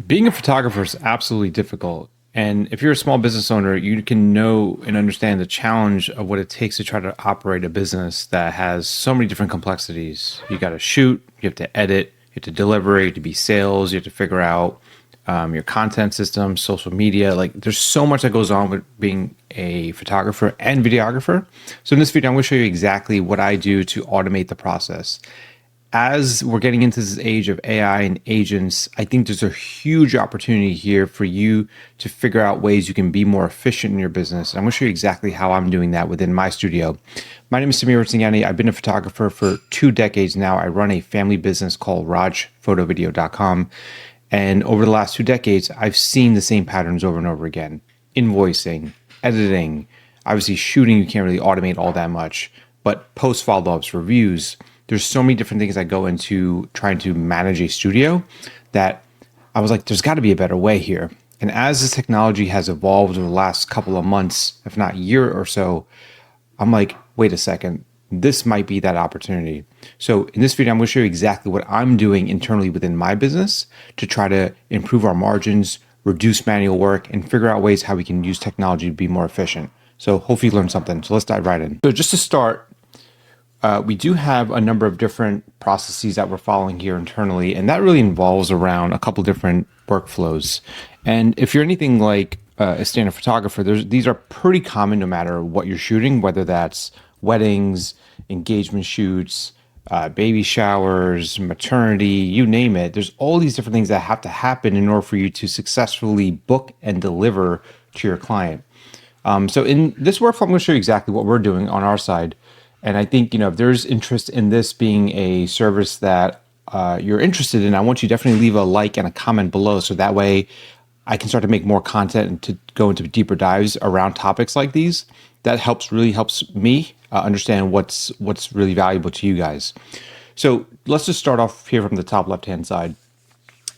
Being a photographer is absolutely difficult. And if you're a small business owner, you can know and understand the challenge of what it takes to try to operate a business that has so many different complexities. You got to shoot, you have to edit, you have to deliver, you have to be sales, you have to figure out your content system, social media. Like there's so much that goes on with being a photographer and videographer. So in this video, I'm going to show you exactly what I do to automate the process. As we're getting into this age of AI and agents, I think there's a huge opportunity here for you to figure out ways you can be more efficient in your business. I'm going to show you exactly how I'm doing that within my studio. My name is Samir Tsignani. I've been a photographer for 2 decades now. I run a family business called rajphotovideo.com. And over the last 2 decades, I've seen the same patterns over and over again. Invoicing, editing, obviously shooting, you can't really automate all that much, but post follow-ups, reviews, there's so many different things that go into trying to manage a studio that I was like, there's got to be a better way here. And as this technology has evolved over the last couple of months, if not year or so, I'm like, wait a second, this might be that opportunity. So in this video, I'm going to show you exactly what I'm doing internally within my business to try to improve our margins, reduce manual work, and figure out ways how we can use technology to be more efficient. So hopefully you learned something. So let's dive right in. So just to start, we do have a number of different processes that we're following here internally, and that really involves around a couple different workflows. And if you're anything like a standard photographer, these are pretty common no matter what you're shooting, whether that's weddings, engagement shoots, baby showers, maternity, you name it. There's all these different things that have to happen in order for you to successfully book and deliver to your client. So in this workflow, I'm going to show you exactly what we're doing on our side. And I think, if there's interest in this being a service that you're interested in, I want you to definitely leave a like and a comment below. So that way I can start to make more content and to go into deeper dives around topics like these. That really helps me understand what's really valuable to you guys. So let's just start off here from the top left-hand side.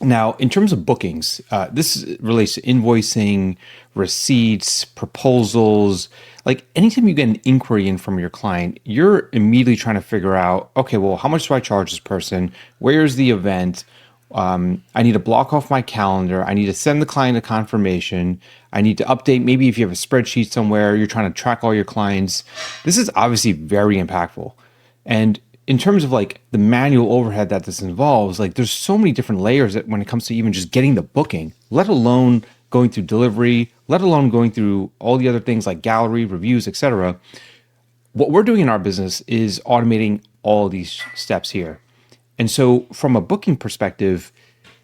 Now, in terms of bookings, this relates to invoicing, receipts, proposals. Like anytime you get an inquiry in from your client, you're immediately trying to figure out, okay, well, how much do I charge this person? Where's the event? I need to block off my calendar. I need to send the client a confirmation. I need to update. Maybe if you have a spreadsheet somewhere, you're trying to track all your clients. This is obviously very impactful. And in terms of like the manual overhead that this involves, like there's so many different layers that when it comes to even just getting the booking, let alone going through delivery, let alone going through all the other things like gallery, reviews, etc. What we're doing in our business is automating all of these steps here. And so from a booking perspective,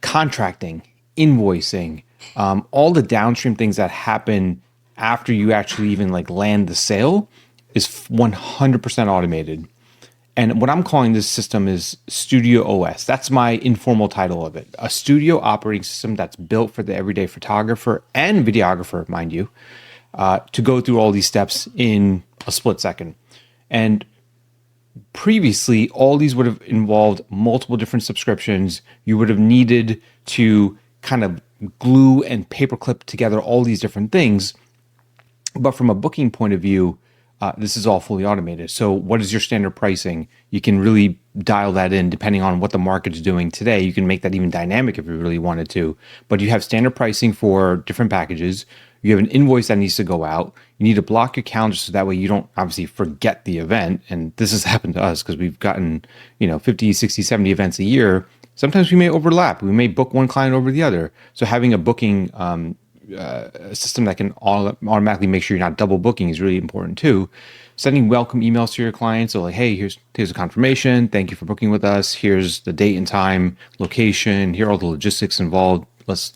contracting, invoicing, all the downstream things that happen after you actually even like land the sale is 100% automated. And what I'm calling this system is Studio OS. That's my informal title of it. A studio operating system that's built for the everyday photographer and videographer, mind you, to go through all these steps in a split second. And previously, all these would have involved multiple different subscriptions. You would have needed to kind of glue and paperclip together all these different things. But from a booking point of view, this is all fully automated. So what is your standard pricing? You can really dial that in depending on what the market's doing today. You can make that even dynamic if you really wanted to. But you have standard pricing for different packages. You have an invoice that needs to go out. You need to block your calendar so that way you don't obviously forget the event. And this has happened to us because we've gotten, 50, 60, 70 events a year. Sometimes we may overlap. We may book one client over the other. So having a booking a system that can automatically make sure you're not double booking is really important too. Sending welcome emails to your clients. So like, hey, here's a confirmation. Thank you for booking with us. Here's the date and time, location. Here are all the logistics involved. Let's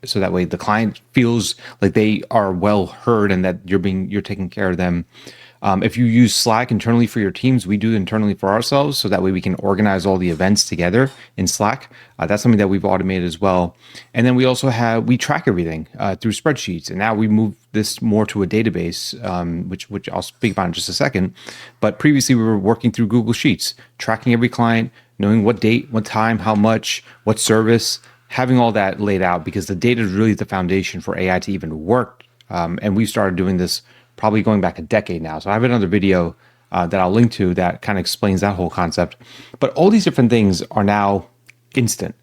so that way the client feels like they are well heard and that you're taking care of them. If you use Slack internally for your teams, we do internally for ourselves. So that way we can organize all the events together in Slack. That's something that we've automated as well. And then we track everything through spreadsheets. And now we move this more to a database, which I'll speak about in just a second. But previously we were working through Google Sheets, tracking every client, knowing what date, what time, how much, what service, having all that laid out because the data is really the foundation for AI to even work. And we started doing this probably going back a decade now. So I have another video that I'll link to that kind of explains that whole concept. But all these different things are now instant.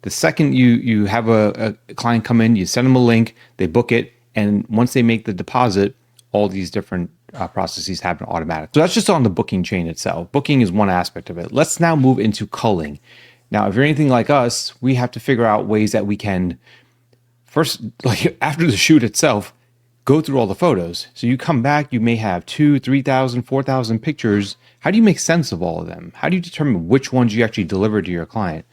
The second you have a client come in, you send them a link, they book it, and once they make the deposit, all these different processes happen automatically. So that's just on the booking chain itself. Booking is one aspect of it. Let's now move into culling. Now, if you're anything like us, we have to figure out ways that we can first, like after the shoot itself, go through all the photos. So you come back, you may have 2, 3,000, 4,000 pictures. How do you make sense of all of them? How do you determine which ones you actually deliver to your client?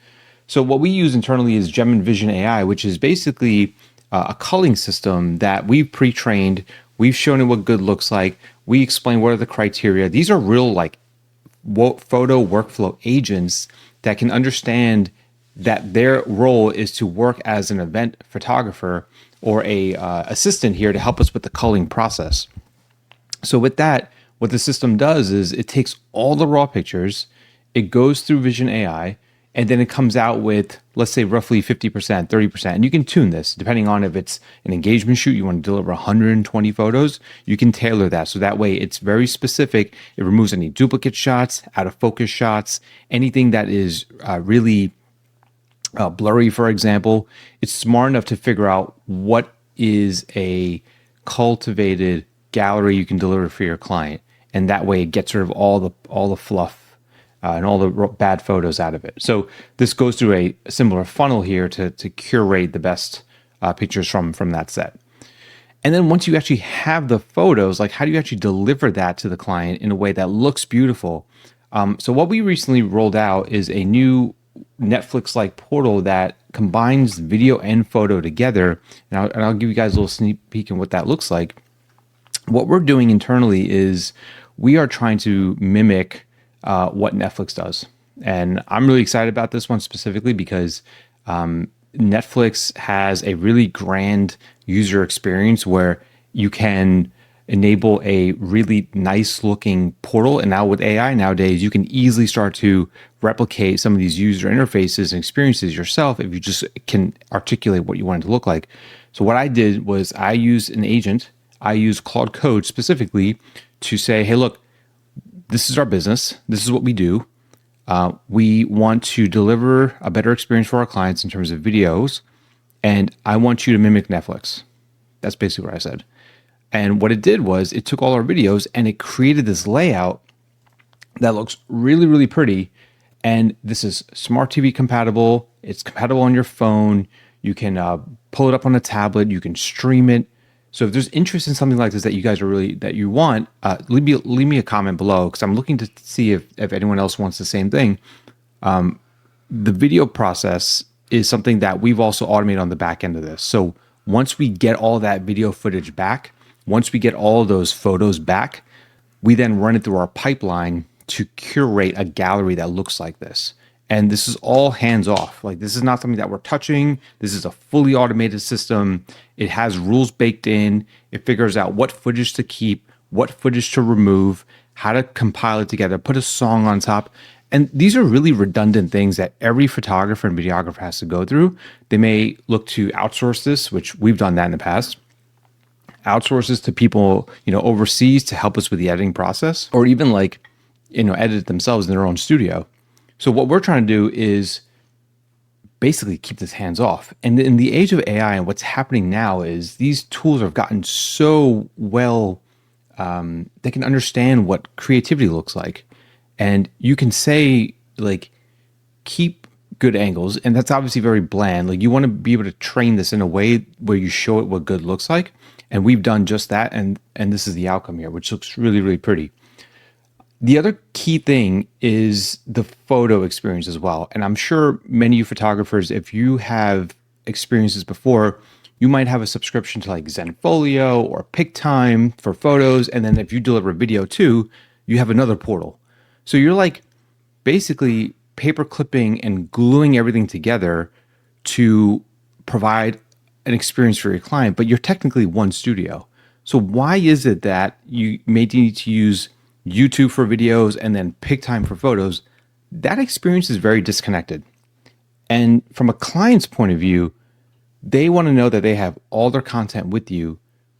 So what we use internally is Gemini Vision AI, which is basically a culling system that we've pre-trained. We've shown it what good looks like. We explain what are the criteria. These are real like photo workflow agents that can understand that their role is to work as an event photographer or a assistant here to help us with the culling process. So with that, what the system does is it takes all the raw pictures, it goes through Vision AI, and then it comes out with, let's say, roughly 50%, 30%. And you can tune this depending on if it's an engagement shoot, you want to deliver 120 photos, you can tailor that. So that way it's very specific. It removes any duplicate shots, out of focus shots, anything that is really blurry, for example. It's smart enough to figure out what is a cultivated gallery you can deliver for your client. And that way it gets rid of all the fluff and all the bad photos out of it. So this goes through a similar funnel here to curate the best pictures from that set. And then once you actually have the photos, like how do you actually deliver that to the client in a way that looks beautiful? So what we recently rolled out is a new Netflix-like portal that combines video and photo together. And I'll give you guys a little sneak peek in what that looks like. What we're doing internally is we are trying to mimic what Netflix does. And I'm really excited about this one specifically because Netflix has a really grand user experience where you can enable a really nice looking portal. And now with AI nowadays, you can easily start to replicate some of these user interfaces and experiences yourself if you just can articulate what you want it to look like. So what I did was I used an agent. I used Claude Code specifically to say, hey, look, this is our business. This is what we do. We want to deliver a better experience for our clients in terms of videos. And I want you to mimic Netflix. That's basically what I said. And what it did was it took all our videos and it created this layout that looks really, really pretty. And this is smart TV compatible. It's compatible on your phone. You can pull it up on a tablet. You can stream it. So if there's interest in something like this that you guys are really, that you want, leave me a comment below because I'm looking to see if anyone else wants the same thing. The video process is something that we've also automated on the back end of this. So once we get all that video footage back, once we get all those photos back, we then run it through our pipeline to curate a gallery that looks like this. And this is all hands off. Like this is not something that we're touching. This is a fully automated system. It has rules baked in. It figures out what footage to keep, what footage to remove, how to compile it together, put a song on top. And these are really redundant things that every photographer and videographer has to go through. They may look to outsource this, which we've done that in the past. Outsource this to people, overseas to help us with the editing process, or even edit it themselves in their own studio. So what we're trying to do is basically keep this hands off. And in the age of AI and what's happening now is these tools have gotten so well, they can understand what creativity looks like. And you can say keep good angles. And that's obviously very bland. You want to be able to train this in a way where you show it what good looks like. And we've done just that. And this is the outcome here, which looks really, really pretty. The other key thing is the photo experience as well. And I'm sure many of you photographers, if you have experiences before, you might have a subscription to Zenfolio or PicTime for photos. And then if you deliver video too, you have another portal. So you're basically paper clipping and gluing everything together to provide an experience for your client, but you're technically one studio. So why is it that you may need to use YouTube for videos and then PicTime for photos? That experience is very disconnected. And from a client's point of view, they want to know that they have all their content with you.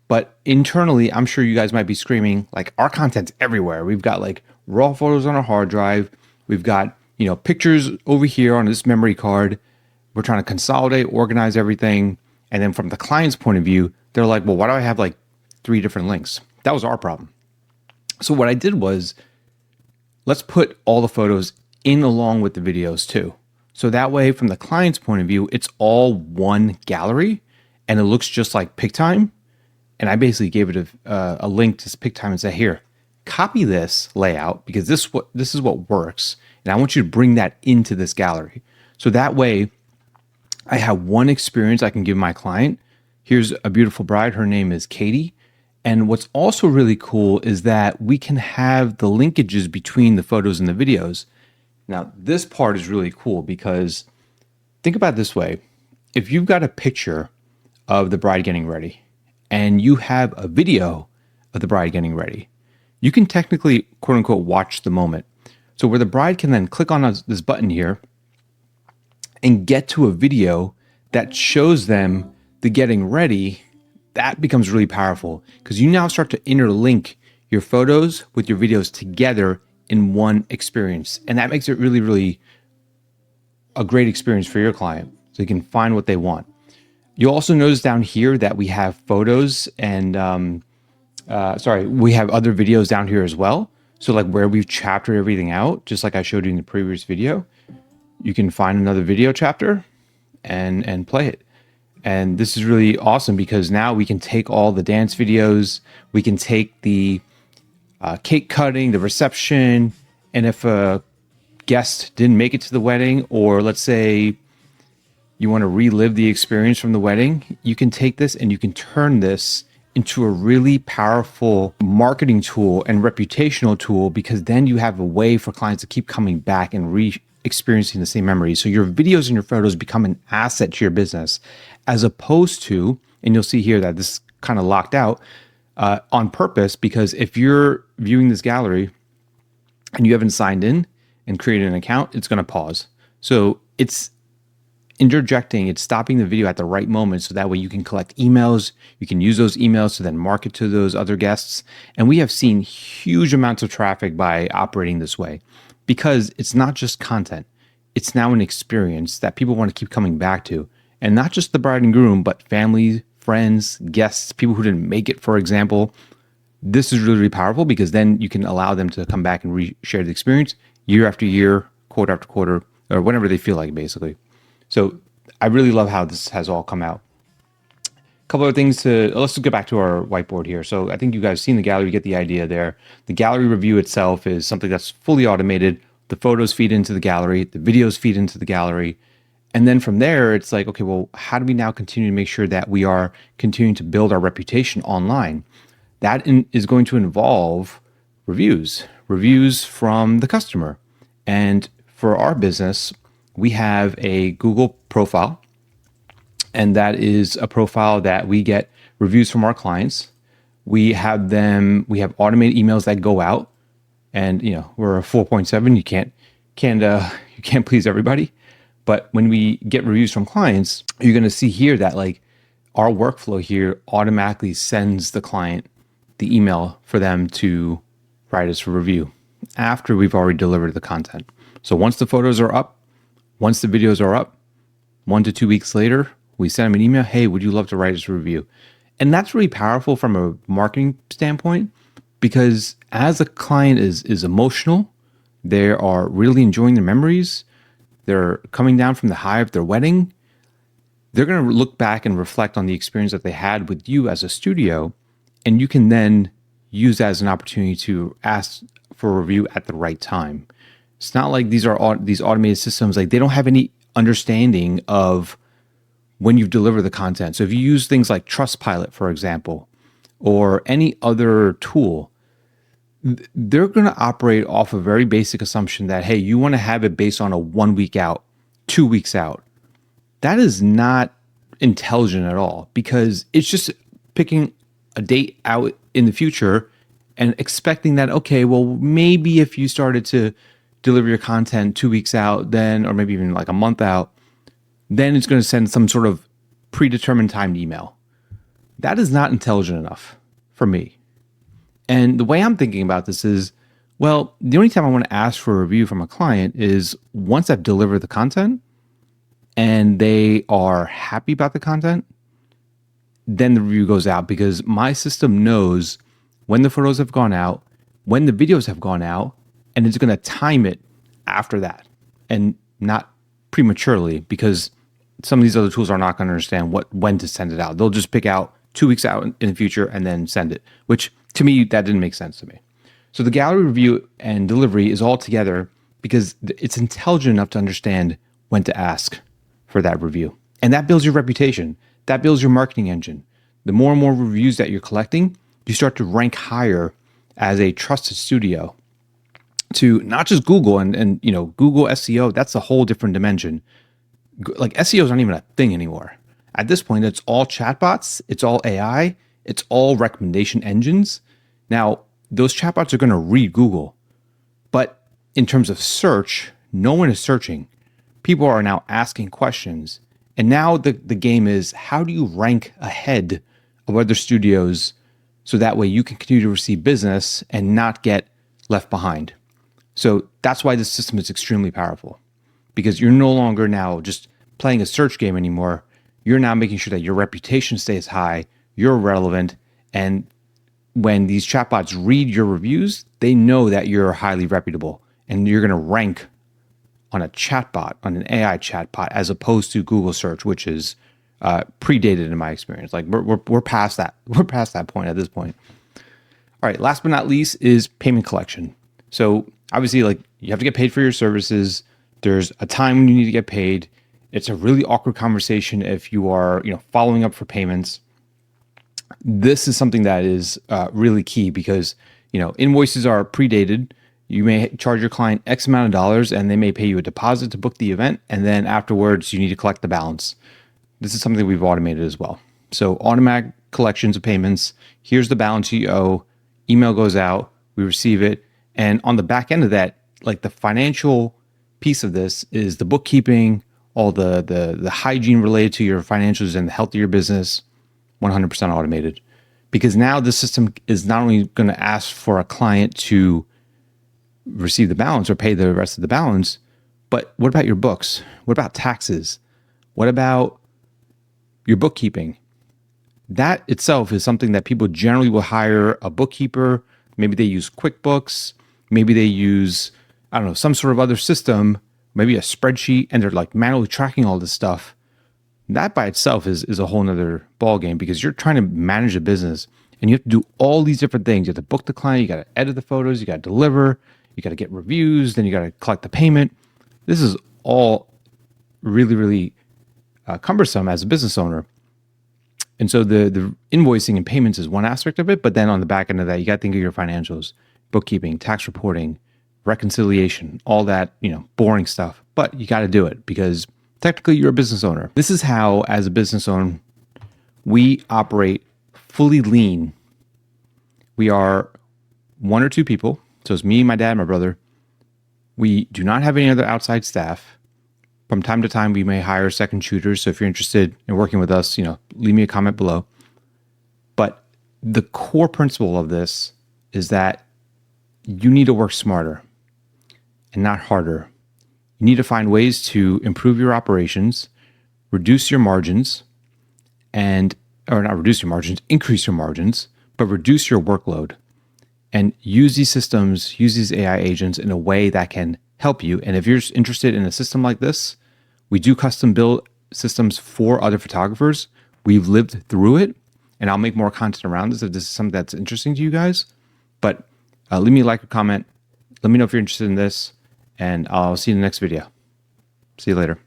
But internally, I'm sure you guys might be screaming, our content's everywhere. We've got raw photos on our hard drive. We've got, pictures over here on this memory card. We're trying to consolidate, organize everything. And then from the client's point of view, they're like, well, why do I have like 3 different links? That was our problem. So what I did was, let's put all the photos in along with the videos too. So that way, from the client's point of view, it's all one gallery and it looks just like PicTime. And I basically gave it a link to PicTime and said, here, copy this layout because this is what works. And I want you to bring that into this gallery. So that way I have one experience I can give my client. Here's a beautiful bride. Her name is Katie. And what's also really cool is that we can have the linkages between the photos and the videos. Now, this part is really cool because think about it this way. If you've got a picture of the bride getting ready and you have a video of the bride getting ready, you can technically, quote unquote, watch the moment. So where the bride can then click on this button here and get to a video that shows them the getting ready, that becomes really powerful because you now start to interlink your photos with your videos together in one experience. And that makes it really, really a great experience for your client so you can find what they want. You'll also notice down here that we have photos and, we have other videos down here as well. So like where we've chaptered everything out, just like I showed you in the previous video, you can find another video chapter and play it. And this is really awesome because now we can take all the dance videos, we can take the cake cutting, the reception, and if a guest didn't make it to the wedding, or let's say you want to relive the experience from the wedding, you can take this and you can turn this into a really powerful marketing tool and reputational tool because then you have a way for clients to keep coming back and experiencing the same memories. So your videos and your photos become an asset to your business as opposed to, and you'll see here that this is kind of locked out on purpose because if you're viewing this gallery and you haven't signed in and created an account, it's going to pause. So it's interjecting, it's stopping the video at the right moment so that way you can collect emails, you can use those emails to then market to those other guests. And we have seen huge amounts of traffic by operating this way because it's not just content. It's now an experience that people want to keep coming back to. And not just the bride and groom, but family, friends, guests, people who didn't make it, for example. This is really, really powerful because then you can allow them to come back and share the experience year after year, quarter after quarter, or whenever they feel like, basically. So I really love how this has all come out. A couple of things let's get back to our whiteboard here. So I think you guys seen the gallery, you get the idea there. The gallery review itself is something that's fully automated. The photos feed into the gallery, the videos feed into the gallery. And then from there, it's like, okay, well, how do we now continue to make sure that we are continuing to build our reputation online? That is going to involve reviews from the customer. And for our business, we have a Google profile, and that is a profile that we get reviews from our clients. We have automated emails that go out, and we're a 4.7. You can't please everybody, but when we get reviews from clients, you're going to see here that like our workflow here automatically sends the client the email for them to write us a review after we've already delivered the content. So once the photos are up, once the videos are up, 1 to 2 weeks later, we send them an email. Hey, would you love to write us a review? And that's really powerful from a marketing standpoint because as a client is emotional, they are really enjoying their memories. They're coming down from the high of their wedding. They're going to look back and reflect on the experience that they had with you as a studio. And you can then use that as an opportunity to ask for a review at the right time. It's not like these automated systems, like they don't have any understanding of when you've delivered the content. So if you use things like Trustpilot, for example, or any other tool, they're going to operate off a very basic assumption that, hey, you want to have it based on a 1 week out, 2 weeks out. That is not intelligent at all because it's just picking a date out in the future and expecting that, okay, well, maybe if you started to deliver your content 2 weeks out, then, or maybe even like a month out, then it's going to send some sort of predetermined timed email. That is not intelligent enough for me. And the way I'm thinking about this is, well, the only time I want to ask for a review from a client is once I've delivered the content and they are happy about the content, then the review goes out, because my system knows when the photos have gone out, when the videos have gone out, and it's going to time it after that and not prematurely, because some of these other tools are not going to understand when to send it out. They'll just pick out 2 weeks out in the future and then send it, which to me, that didn't make sense to me. So the gallery review and delivery is all together because it's intelligent enough to understand when to ask for that review. And that builds your reputation. That builds your marketing engine. The more and more reviews that you're collecting, you start to rank higher as a trusted studio to not just Google and Google SEO. That's a whole different dimension. Like SEO is not even a thing anymore. At this point, it's all chatbots, it's all AI, it's all recommendation engines. Now, those chatbots are going to read Google, but in terms of search, no one is searching. People are now asking questions. And now the game is, how do you rank ahead of other studios so that way you can continue to receive business and not get left behind? So that's why this system is extremely powerful, because you're no longer now just playing a search game anymore. You're now making sure that your reputation stays high, you're relevant, and when these chatbots read your reviews, they know that you're highly reputable and you're going to rank on a chatbot, on an AI chatbot, as opposed to Google search, which is predated in my experience. Like we're past that. We're past that point at this point. All right. Last but not least is payment collection. So obviously, like, you have to get paid for your services. There's a time when you need to get paid. It's a really awkward conversation if you are, following up for payments. This is something that is really key because, invoices are predated. You may charge your client X amount of dollars and they may pay you a deposit to book the event. And then afterwards, you need to collect the balance. This is something we've automated as well. So automatic collections of payments. Here's the balance you owe. Email goes out. We receive it. And on the back end of that, like, the financial piece of this is the bookkeeping, all the hygiene related to your financials and the health of your business, 100% automated. Because now the system is not only going to ask for a client to receive the balance or pay the rest of the balance, but what about your books? What about taxes? What about your bookkeeping? That itself is something that people generally will hire a bookkeeper. Maybe they use QuickBooks. Maybe they use, some sort of other system, maybe a spreadsheet, and they're like manually tracking all this stuff. That by itself is a whole nother ballgame, because you're trying to manage a business and you have to do all these different things. You have to book the client, you got to edit the photos, you got to deliver, you got to get reviews, then you got to collect the payment. This is all really, really cumbersome as a business owner. And so the invoicing and payments is one aspect of it, but then on the back end of that, you got to think of your financials, bookkeeping, tax reporting, reconciliation, all that, boring stuff. But you got to do it because technically you're a business owner. This is how, as a business owner, we operate fully lean. We are 1 or 2 people. So it's me, my dad, my brother. We do not have any other outside staff. From time to time, we may hire second shooters. So if you're interested in working with us, leave me a comment below. But the core principle of this is that you need to work smarter and not harder. You need to find ways to improve your operations, reduce your margins, or not reduce your margins, increase your margins, but reduce your workload. And use these systems, use these AI agents in a way that can help you. And if you're interested in a system like this, we do custom build systems for other photographers. We've lived through it, and I'll make more content around this if this is something that's interesting to you guys. But leave me a like or comment. Let me know if you're interested in this, and I'll see you in the next video. See you later.